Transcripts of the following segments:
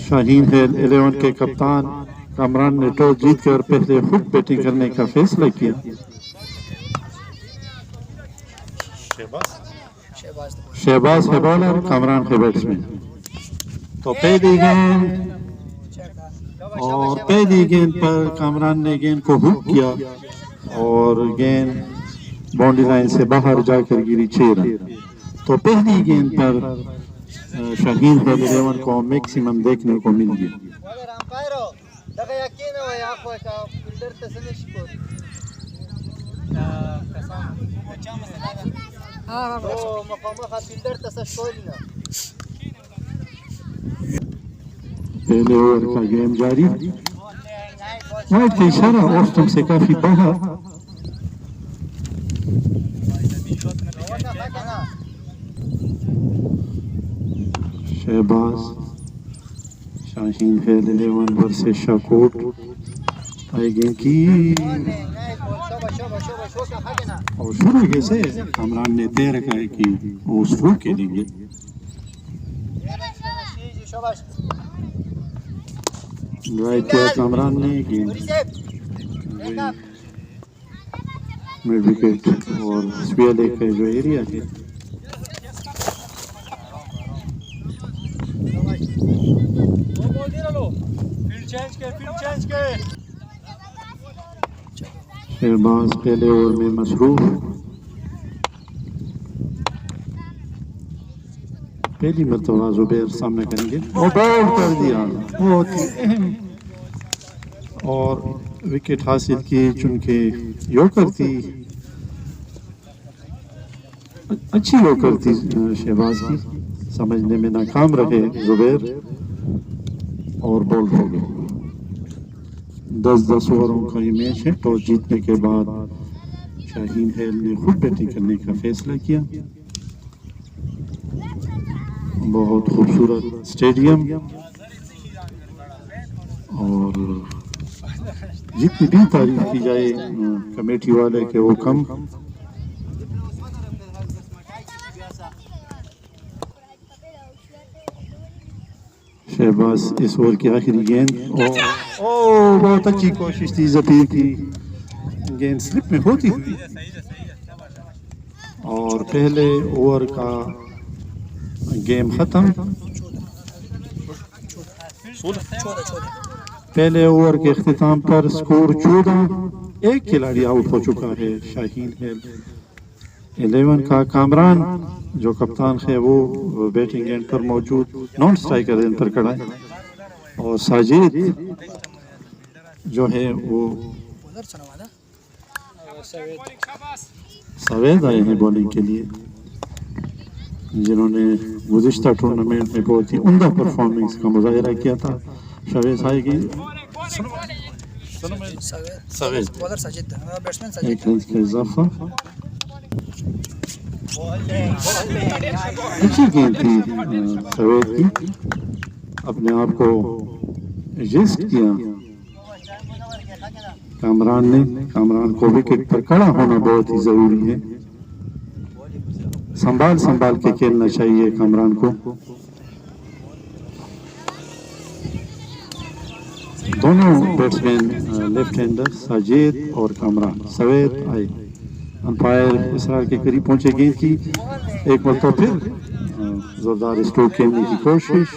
शाहीन हेल 11 के कप्तान कामरान ने टॉस जीतकर पहले खुद बैटिंग करने का फैसला किया। शहबाज है बॉलर, कामरान है बैट्समैन। तो पहली गेंद और पहली गेंद पर कामरान ने गेंद को हुक किया और गेंद बाउंड्री लाइन से बाहर जाकर गिरी 6 रन। तो पहली गेंद पर शाहीन हेल 11 को मैक्सिमम देखने को मिल गया। पहले ओवर का गेम जारी, वाइड का इशारा ऑफ स्टंप से काफी बाहर। शहबाज, शाहीन हेल 11 वर्सेस शाकोट। गेंद की और शुरू कैसे कामरान ने तय रखा है कि वो स्ट्रोक खेलेंगे। ड्राइव किया कामरान ने, गेंद मिड विकेट और स्पेयर लेग का जो एरिया है शहबाज पहले ओवर में मसरूफ। पहली मरतबा जुबैर सामने करेंगे और बॉल कर दिया, बहुत ही अहम और विकेट हासिल की। चुनके यॉर्कर थी, अच्छी यॉर्कर थी शहबाज की, समझने में नाकाम रहे जुबैर और बॉल हो गए। 10-10 ओवरों का ये मैच है। टॉस जीतने के बाद शाहीन हेल ने खुद बैटिंग करने का फैसला किया। बहुत खूबसूरत स्टेडियम और जितनी भी तारीफ की जाए कमेटी वाले के वो कम। शहबाज इस ओवर की आखिरी गेंद और बहुत अच्छी कोशिश थी जफीर की, गेंद स्लिप में होती हुई और पहले ओवर का गेम खत्म। पहले ओवर के इख्तिताम पर स्कोर 14। एक खिलाड़ी आउट हो चुका है शाहीन हेल 11 का। कामरान जो कप्तान है वो बैटिंग एंड पर मौजूद, नॉन स्ट्राइकर एंड पर खड़ा है और साजिद जो है वो सवेद आए हैं बॉलिंग के लिए, जिन्होंने गुज़िश्ता टूर्नामेंट में बहुत ही उम्दा परफॉर्मेंस का मुजाहिरा किया था। शवेद आएगी, एक रन का इजाफा। अच्छी गेंद थी सवेद की, अपने आप को एडजस्ट किया कामरान ने। कामरान को विकेट पर खड़ा होना बहुत ही जरूरी है, संभाल संभाल के खेलना चाहिए कामरान को। दोनों बैट्समैन लेफ्ट हैंडर साजिद और कामरान। सवेद आए, अंपायर इसरार के करीब पहुंचे गेंद की, एक मरतबा फिर जोरदार स्ट्रोक खेलने की कोशिश।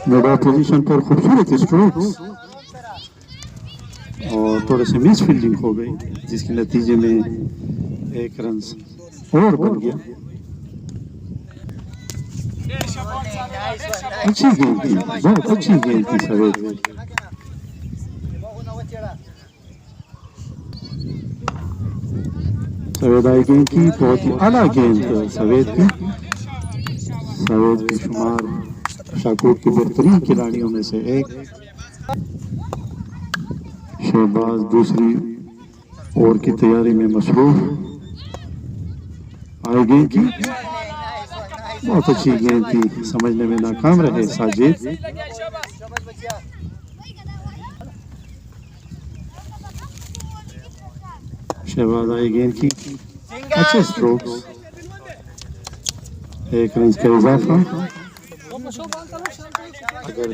मिड ऑफ पोजीशन पर खूबसूरत स्ट्रोक्स और थोड़े से मिस फील्डिंग हो गई, जिसके नतीजे में एक रन और बन गया। अच्छी गेंद थी, बहुत अच्छी गेंद थी सवेद। सवेद आई गेंद की, बहुत ही आला गेंद सवेद की। सवेद की शुमार शाकोट के बेहतरीन खिलाड़ियों में से एक। शहबाज दूसरी ओवर की तैयारी में मसरूफ। आई गेंद की, बहुत अच्छी गेंद थी, समझने में नाकाम रहे साजिद। शहबाज आई गेंद की, अच्छे स्ट्रोक्स, एक रन का इजाफा। अगर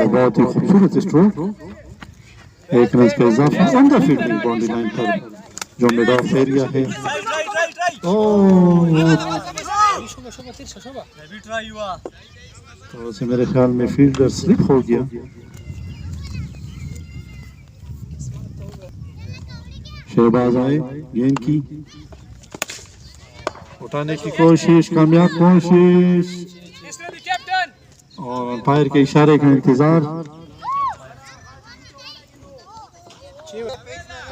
बहुत ही खूबसूरत स्ट्रोक, एक रन का इजाफा on the fielding boundary line पर जो मिड ऑफ एरिया है। थोड़ा से मेरे ख्याल में फील्डर स्लिप हो गया। शहबाज आए, गेंद की उठाने की कोशिश, कामयाब कोशिश, और अंपायर के इशारे का इंतजार।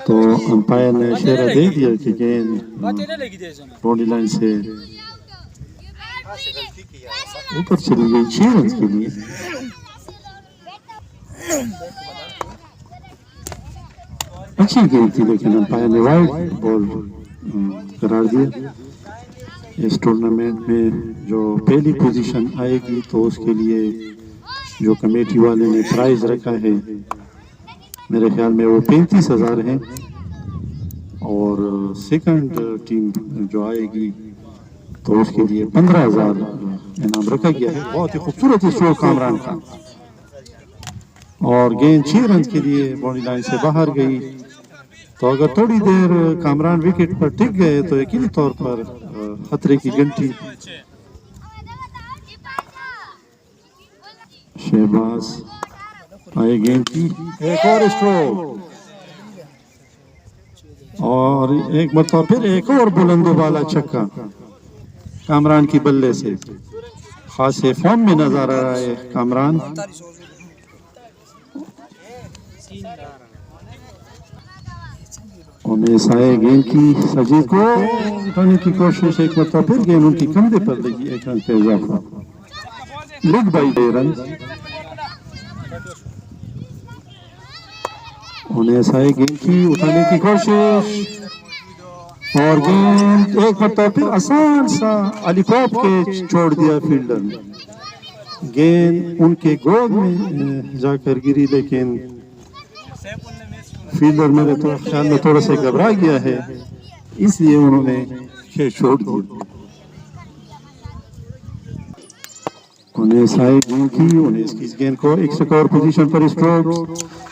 तो अंपायर ने इशारा दे दिया कि गेंद बाउंड्री लाइन से ऊपर चली गई 6 रन के लिए। अच्छी गेंद थी लेकिन अंपायर ने वाइड बॉल करार दिया। इस टूर्नामेंट में जो पहली पोजीशन आएगी तो उसके लिए जो कमेटी वाले ने प्राइज रखा है मेरे ख्याल में वो 35,000 है, और सेकंड टीम जो आएगी तो उसके लिए 15,000 इनाम रखा गया है। बहुत ही खूबसूरत स्ट्रोक कामरान का, और गेंद 6 रन के लिए बाउंड्री लाइन से बाहर गई। तो अगर थोड़ी देर कामरान विकेट पर टिक गए तो यकीनी तौर पर खतरे की घंटी। शहबाज आए, गेंद की एक और स्ट्रोक, और एक मरतबा फिर एक और बुलंदो वाला छक्का कामरान की बल्ले से। खासे फॉर्म में नजर आ रहा है कामरान। उमेश आए, गेंद की सजीद को उठाने की कोशिश, एक मरतबा फिर गेंद उनकी कंधे पर लगी, एक रन का इजाफा, लिग बाई 2 रन। उमेश आए, गेंद की उठाने की कोशिश, और गेंद एक मरतबा फिर आसान सा अलीपॉप के छोड़ दिया फील्डर ने। गेंद उनके गोद में जाकर गिरी, लेकिन फील्डर मेरे तो ख्याल में थोड़ा सा घबरा गया है, इसलिए उन्होंने खेल छोड़ दिया। उन्हें साइड गेंद की, उन्हें इस गेंद को एक स्कोर पोजीशन पर स्ट्रोक।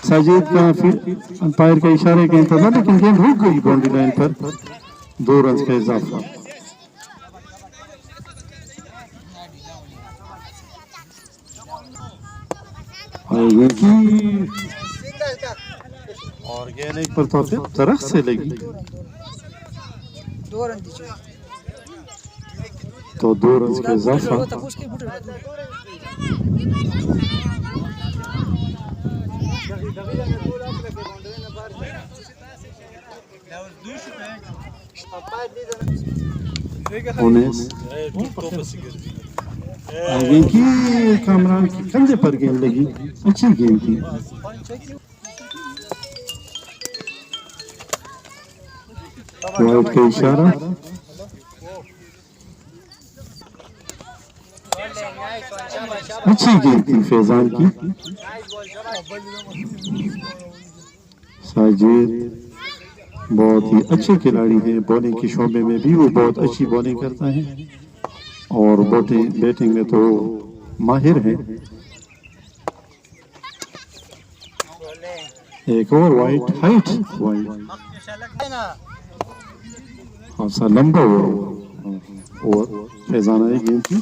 साजिद का फिर अंपायर के इशारे का इंतजार, लेकिन गेंद रुक गई बाउंड्री लाइन पर, 2 रन का इजाफा। और गेंद एक पर तो तरफ से लगी, 2 रन दीजिए, तो 2 रन का इजाफा। गेंद की कामरान की कंधे पर गेंद लगी, अच्छी गेंद थी। वाइड का इशारा, अच्छी गेंद थी फैजान की। साजिद बहुत ही अच्छे खिलाड़ी हैं, बॉलिंग के शोबे में भी वो बहुत अच्छी बॉलिंग करता है, और बैटिंग में तो माहिर है। एक और वाइड, हाइट वाइड, खासा लंबा ओवर फैजान आई गेंद की,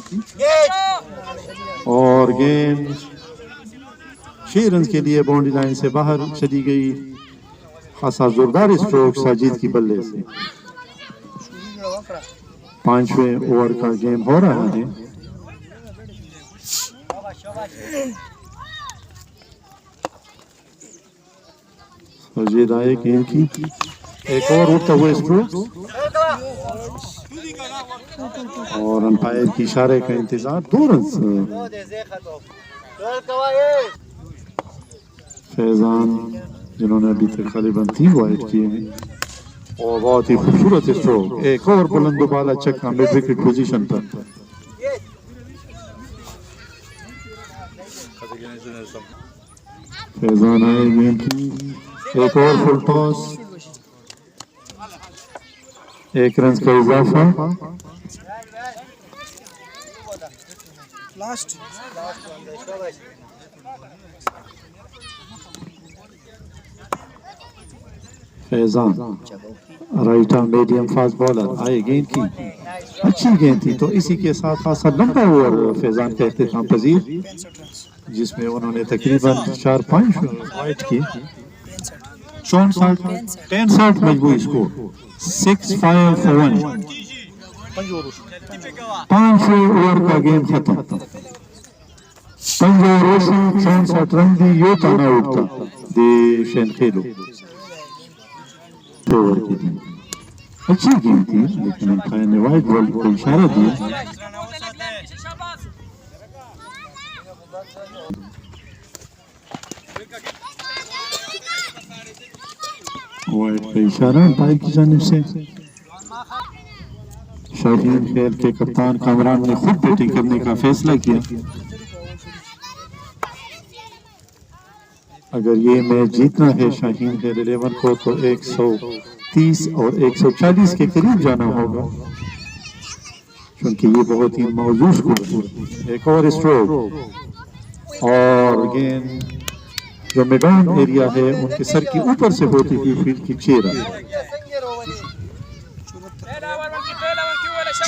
और गेंद 6 रन के लिए बाउंड्री लाइन से बाहर चली गई। खासा जोरदार स्ट्रोक साजिद की बल्ले से। 5वें ओवर का गेम हो रहा है। साजिद आए, गेंद की एक और उठता हुआ स्ट्रोक, और अंपायर की इशारे का इंतजार। 2 रन फैजान, जिन्होंने अभी तक करीबन 3 वाइड किए हैं, और बहुत ही खूबसूरत स्ट्रोक, एक और बुलंद बाला छक्का मिड विकेट पोजीशन पर। फैजान आए गेंद की, एक और फुल टॉस, 1 रन का इजाफा। Faizan right arm medium fast bowler आए गेंद की, अच्छी गेंद थी। तो इसी के साथ खासा लंबा ओवर फैजान का इख्तिताम पजीर, जिसमें उन्होंने तकरीबन 4-5 वाइड की, 64 मजबूरी स्कोर, 6-5 for 1। 5 ओवर का गेम खत्म, 5 ओवरों से 64 रन दी, यो ताना उठता दे शेन खेलो ओवर की थी। अच्छी गेम थी, लेकिन अंपायर ने वाइड बॉल को इशारा दिया। वाइड का इशारा अंपायर की जानिब से। शाहीन खेल के कप्तान कामरान ने खुद बैटिंग करने का फैसला किया। अगर ये मैच जीतना है शाहीन खेल 11 को, तो 130 और 140 के करीब जाना होगा, क्योंकि ये बहुत ही मौजूद स्कोर है। एक और स्ट्रोक और गेंद जो मिडॉन एरिया है उनके सर के ऊपर से होती हुई फील्ड की 6 रन।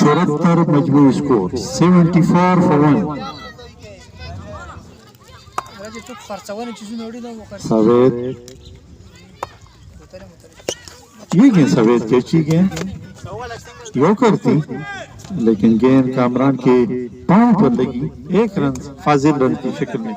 74 मजबूरी स्कोर, 74 for 1। सवेद ये गेंद सवेद की अच्छी गेंद यॉर्कर थी, लेकिन गेंद कामरान के पांव पर लगी, 1 रन फाजिल रन की शक्ल में।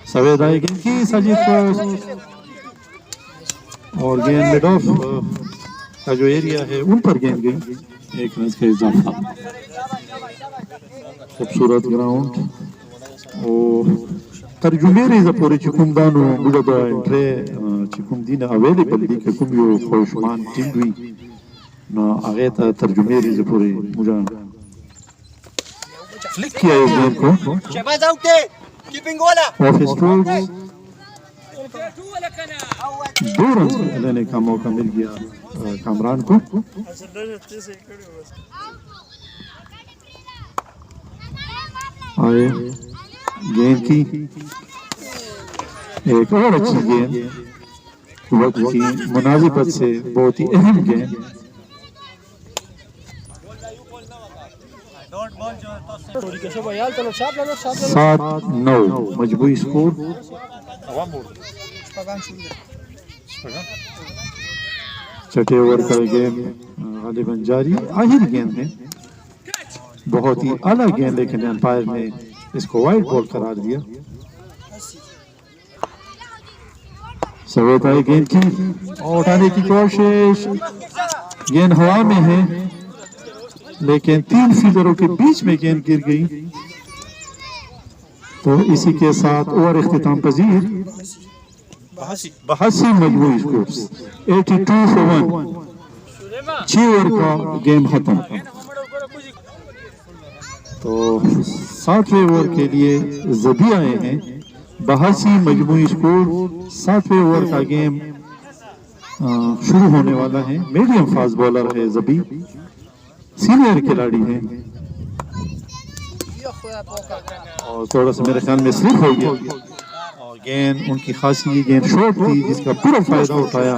सवेद आई गेंद की साजिद और गेंद मिड ऑफ का जो एरिया है उन पर गेंद गई, 1 रन का इजाफा। खूबसूरत ग्राउंड और तर्जुमे ज़पोरे चिकुमदानो बुढ़ा एंट्रे चिकुमदीना अवेलेबल दी के कुम यो खुशमान टिंडवी ना आगे था तर्जुमे ज़पोरे मुझा फ्लिक किया इस गेंद को शहबाज आउट है कीपिंग वाला ऑफ स्ट्रोक्स 2 रन लेने का मौका मिल गया कामरान को। आए गेंद की एक और अच्छी गेंद, वक्त की मुनासिबत से बहुत ही अहम गेंद। 7-9 मजबूरी स्कोर। छठे ओवर का गेंद गालिबन जारी, आखिर गेंद है, बहुत ही आला गेंद, लेकिन अंपायर ने इसको वाइड बॉल करार दिया। सवेद आई गेंद की और उठाने की कोशिश, गेंद हवा में है, लेकिन 3 फील्डरों के बीच में गेंद गिर गई। तो इसी के साथ ओवर इख्तिताम पजीर, 82 मजबूरी स्कोर, 82 for 1। 6 ओवर का गेम खत्म। तो 7वें ओवर के लिए जबी आए हैं, 82 मजबूरी स्कोर, 7वें ओवर का गेम शुरू होने वाला है। मीडियम फास्ट बॉलर है जबी, सीनियर खिलाड़ी है और थोड़ा सा मेरे ख्याल में स्लिप हो गया और गेंद उनकी खासी गेंद शॉर्ट थी, जिसका पूरा फायदा उठाया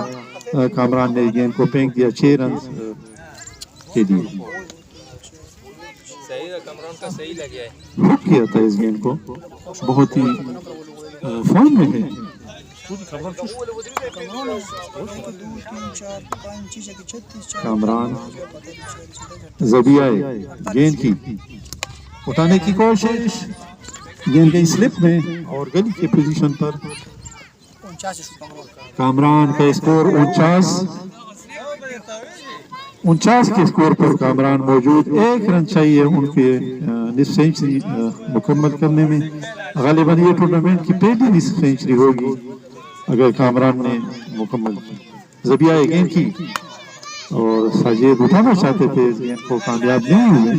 कामरान ने, गेंद को फेंक दिया 6 रन के लिए। सही लगे हुक किया था इस गेंद को, बहुत ही फॉर्म में है। कामरान जबी आए गेंद की उठाने की कोशिश, गेंद गई स्लिप में और गली की पोजीशन पर। कामरान का स्कोर 49। 49 के स्कोर पर कामरान मौजूद, 1 रन चाहिए उनके निस्फ सेंचुरी मुकम्मल करने में। गालिबन ये टूर्नामेंट की पहली निस्फ सेंचुरी होगी अगर कामरान ने मुकम्मल की। ज़बिया गेंद की और साजिद उठाना चाहते थे, इस गेंद को कामयाब नहीं हुए।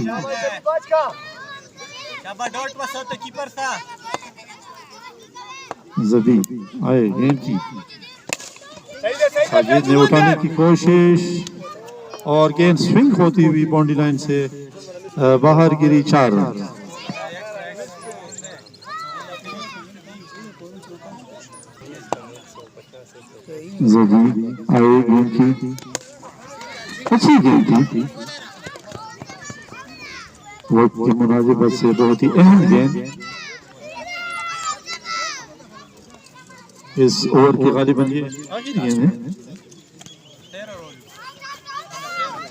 ज़बी आए गेंद की, साजिद ने उठाने की कोशिश और गेंद स्विंग होती हुई बाउंड्री लाइन से बाहर गिरी। 4 रन। ज़बी आए गेंद की, अच्छी गेंद थी, वक्त की मुनासिबत से बहुत ही अहम गेंद। इस ओवर की गालिबन ये आखिरी गेंद है।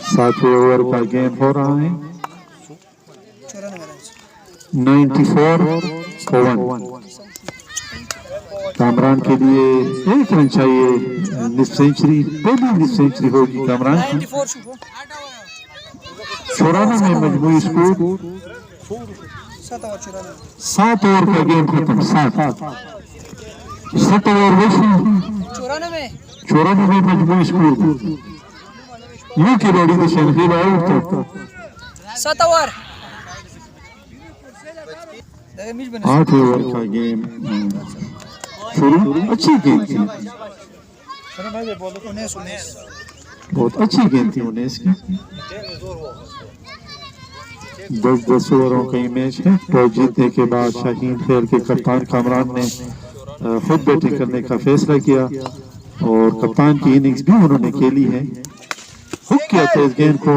7वें ओवर का गेम हो रहा है। 94 for 1। कामरान के लिए 1 रन चाहिए, निस्फ सेंचुरी, पहली निस्फ सेंचुरी होगी कामरान की। 94 में मजमूई स्कोर। 7 ओवर का गेम खत्म। 7 ओवर 94 में मजमूई स्कोर। यू की बॉडी में शनखील आउट था। 7 ओवर 8 ओवर का गेम शुरू। अच्छी गेंद थी, बहुत अच्छी गेंद थी 19 की। 10-10 ओवरों का मैच है। टॉस जीतने के बाद शाहीन खेल के कप्तान कामरान ने खुद बैटिंग करने का फैसला किया और कप्तान की इनिंग्स भी उन्होंने खेली है। हुक किया था इस गेंद को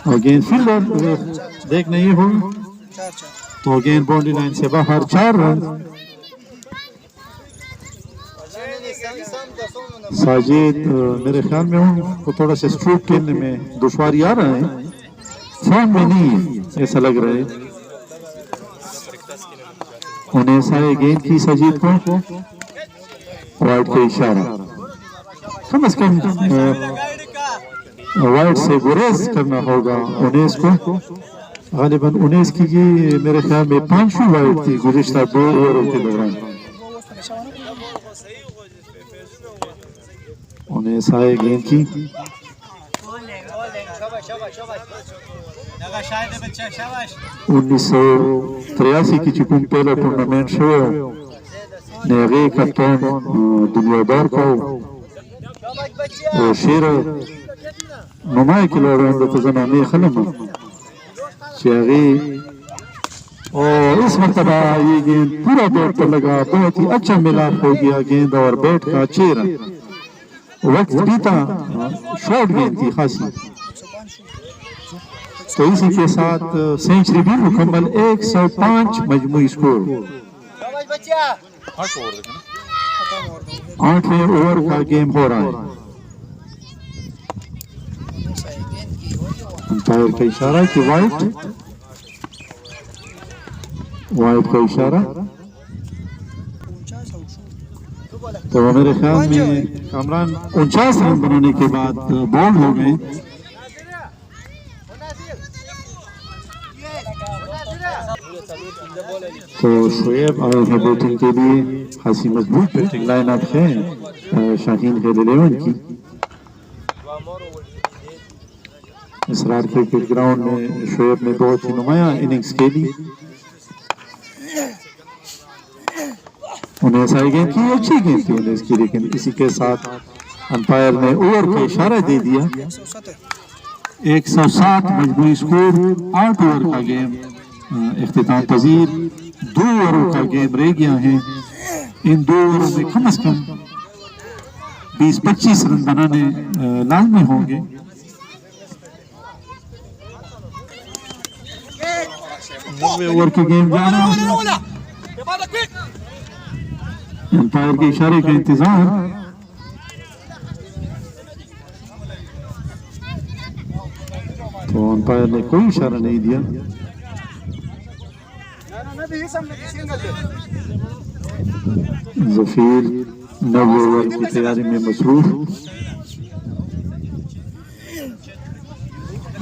और गेंद फील्डर देख नहीं हो तो गेंद बाउंड्री लाइन से बाहर। 4 रन। साजिद मेरे ख्याल में उनको थोड़ा सा स्ट्रोक खेलने में दुश्वारी आ रहा है, फॉर्म में नहीं है ऐसा लग रहा है। उन्हें सारे गेंद की साजिद को वाइड का इशारा, कम से कम वाइड से गुरेज करना होगा 19 को। गालिबन 19 की मेरे ख्याल में 5 वाइड थी गुज़िश्ता 2 ओवरों के दौरान। उन्हें साए गेंद की 1983 की चुकून पहला टूर्नामेंट शो नेगे कप्तान दुनियादार को शेर नुमाए खिलाड़ियों को जनाने खलम शेगी और इस मरतबा ये गेंद पूरा बैट पर लगा, बहुत ही अच्छा मिलाप हो गया गेंद और बैट का। 6 रन। वक्त बीता, शॉर्ट गेंद थी खासी, तो इसी के साथ सेंचुरी भी मुकम्मल। 105 मजमूई स्कोर। 8वें ओवर का गेम हो रहा है। अंपायर का इशारा कि वाइड का इशारा। तो मेरे ख्याल में कामरान 49 रन बनाने के बाद बॉल हो गए। तो शोएब आए हैं बैटिंग के लिए। खासी मजबूत बैटिंग लाइनअप है शाहीन खेल 11 की। इसरार क्रिकेट ग्राउंड में शोएब ने बहुत ही नुमाया इनिंग्स खेली। उन्हें सारी गेंद की, अच्छी गेंद थी उन्हें इसकी, लेकिन इसी के साथ अंपायर ने ओवर का इशारा दे दिया। 107 मजमूई स्कोर। 8 ओवर का गेम इख्तिताम पजीर। 2 ओवरों का गेम रह गया है। इन 2 ओवरों में कम से कम 20-25 रन बनाने लाजमी होंगे। ओवर की गेम जा रहा है। अंपायर के इशारे का इंतजार। तो अंपायर ने कोई इशारा नहीं दिया। जफीर 9 ओवर की तैयारी में मसरूफ।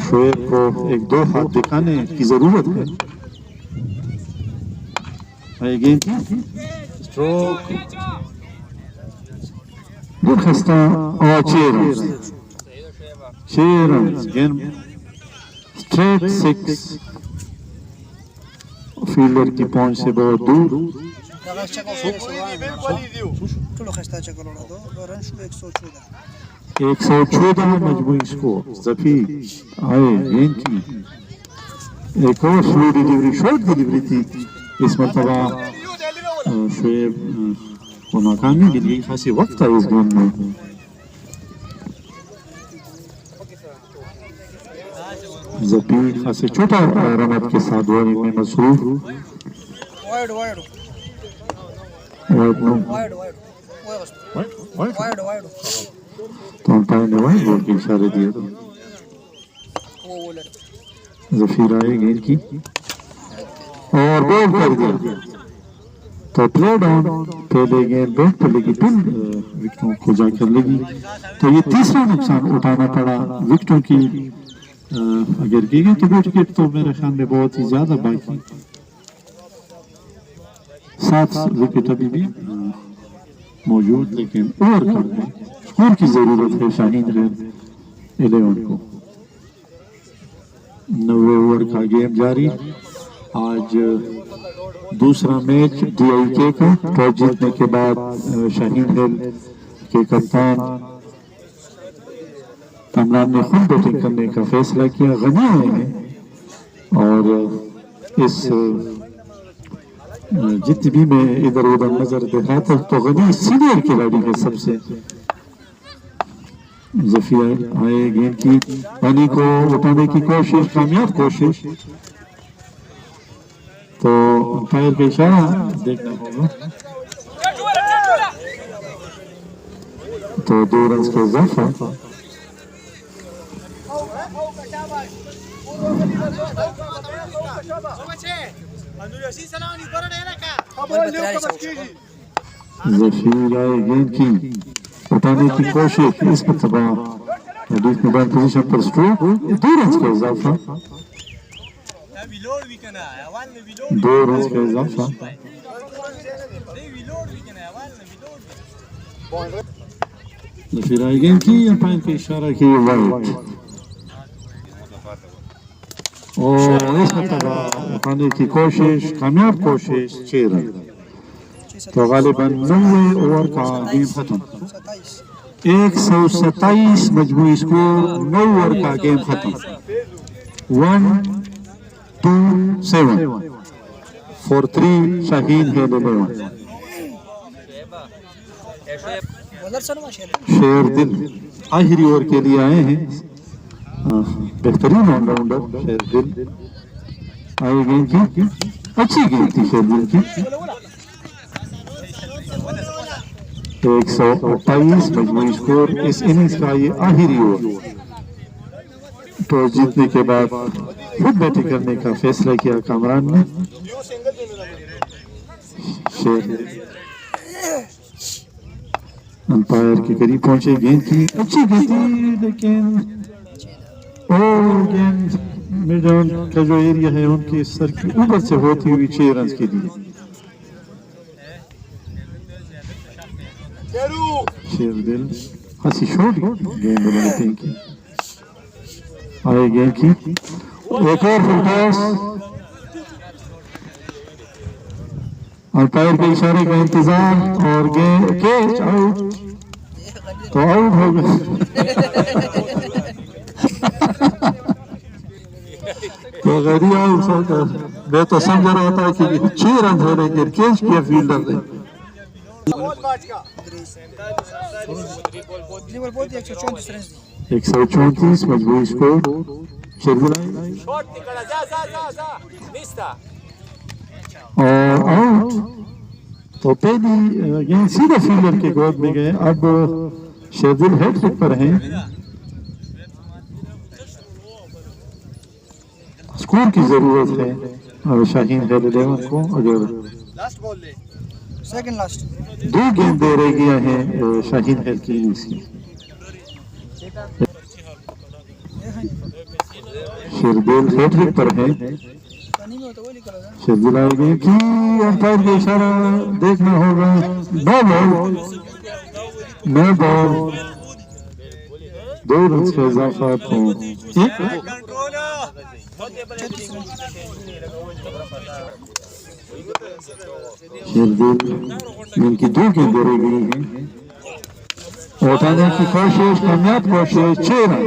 शोएब को एक दो हाथ दिखाने की जरूरत है। गेंद स्ट्रोक गुड खस्ता और 6 रन गेंद स्ट्रेट 6 फील्डर की पहुंच से बहुत दूर। 114 मजमूई स्कोर। जफी आए गेंद की एक और स्लो डिलीवरी, शॉर्ट डिलीवरी थी इस मरतबा शोएब को नाकामी के लिए खासी वक्त था इस गेंद में। जफी खासी छोटा रमत के साथ बॉलिंग में मसरूफ। तो अंपायर ने वाइड बॉल के इशारे दिए। जफीर आए गेंद की और बॉल कर दिया। तो प्ले डाउन, पहले गेंद बैट पर लगी, फिर विकेटों को जाकर लगी। तो ये तीसरा नुकसान उठाना पड़ा विकेटों की। अगर की गई तो विकेट तो मेरे ख्याल में बहुत ही ज्यादा बाकी, 7 विकेट अभी भी मौजूद, लेकिन ओवर कर दें, स्कोर की जरूरत है शाहीन हेल 11 को। 90 ओवर का गेम जारी। आज दूसरा मैच DIK का टॉस जीतने के बाद शाहीन हेल के कप्तान कमरान ने खुद बैटिंग करने का फैसला किया। गनी आए हैं और इस जितनी भी मैं इधर उधर नजर दिखाता तो गनी सीनियर खिलाड़ी है सबसे। जफी आए गेंद की, गनी को उठाने की कोशिश, कामयाब कोशिश। तो अंपायर का इशारा देखना होगा। तो 2 रन का इजाफा। जफीर आए गेंद की, उठाने की कोशिश, इस मरतबा पोजीशन पर स्ट्रोक, 2 रन का इजाफा। 2 रन का इजाफा। जफीर आए गेंद की, अंपायर का इशारा की वाइड। और इस मरतबा उठाने की कोशिश, कामयाब कोशिश, 6 रन। तो गालिबन 90 ओवर का गेम खत्म। 127 मजमूई स्कोर, 9 ओवर का गेम खत्म। 1-2-7 for 3 शाहीन हेल 11। शेर दिल आखिरी ओवर के लिए आए हैं। बेहतरीन ऑलराउंडर शेर दिल आए गेंद की, अच्छी गेंद थी शेर दिल की। 128 मजमूई स्कोर। इस इनिंग्स का ये आखिरी ओवर। टॉस जीतने के बाद खुद बैटिंग करने का फैसला किया कामरान ने। शेर अंपायर के करीब पहुंचे, गेंद की अच्छी गेंद थी, लेकिन गेंद मिडल का जो एरिया है उनके सर के ऊपर से होती हुई 6 रन के लिए। शेर दिल खासी शॉर्ट गेंद बनाते हैं की आए गेंद की, एक और फुल टॉस। अंपायर के इशारे का इंतजार और गेंद कैच आउट। तो आउट हो गया। तो गैरी आउट होकर मैं तो समझ रहा था कि 6 रन हो रहे, कैच किया फील्डर ने। 134 मजबूरी स्कोर। और आउट। तो पहली गेंद सीधा फील्डर के गोद में गए। अब शेरदिल हैट्रिक पर हैं। स्कोर की जरूरत है शाहीन हेल 11 को। अगर सेकंड लास्ट 2 गेंद दे रह गया है शाहीन हेल की इनिंग्स की। शेरदिल हैट्रिक पर है। शेरदिल आएंगे कि अंपायर का इशारा देखना होगा। No ball, no ball, 2 run का इजाफा तो शेरदिल इनकी 2 गेंदें रह गई हैं। उठाने की कोशिश, कामयाब कोशिश, 6 रन।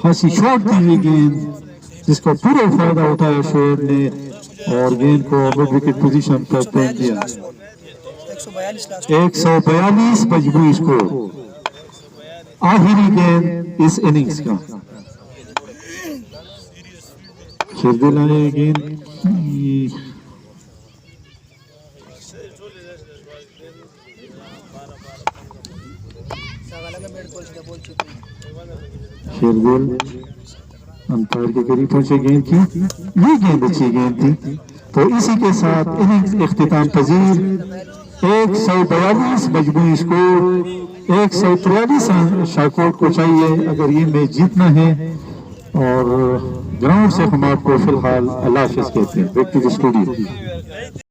खासी शॉट दी हुई गेंद जिसको पूरा फायदा उठाया शोएब ने और गेंद को मिड विकेट पोजीशन पर फेंक दिया। 142 मजबूरी स्कोर, आखिरी गेंद इस इनिंग्स का। शेरदिल आए गेंद शेरदिल अंपायर के करीब पहुंचे गेंद की, ये गेंद अच्छी गेंद थी। तो इसी के साथ इनिंग्स इख्तिताम पजीर। 142 मजबूरी स्कोर, 143 शाकोट को चाहिए अगर ये मैच जीतना है। और ग्राउंड से हम आपको फिलहाल अल्लाह हाफिज़ कहते हैं। Back to the studio.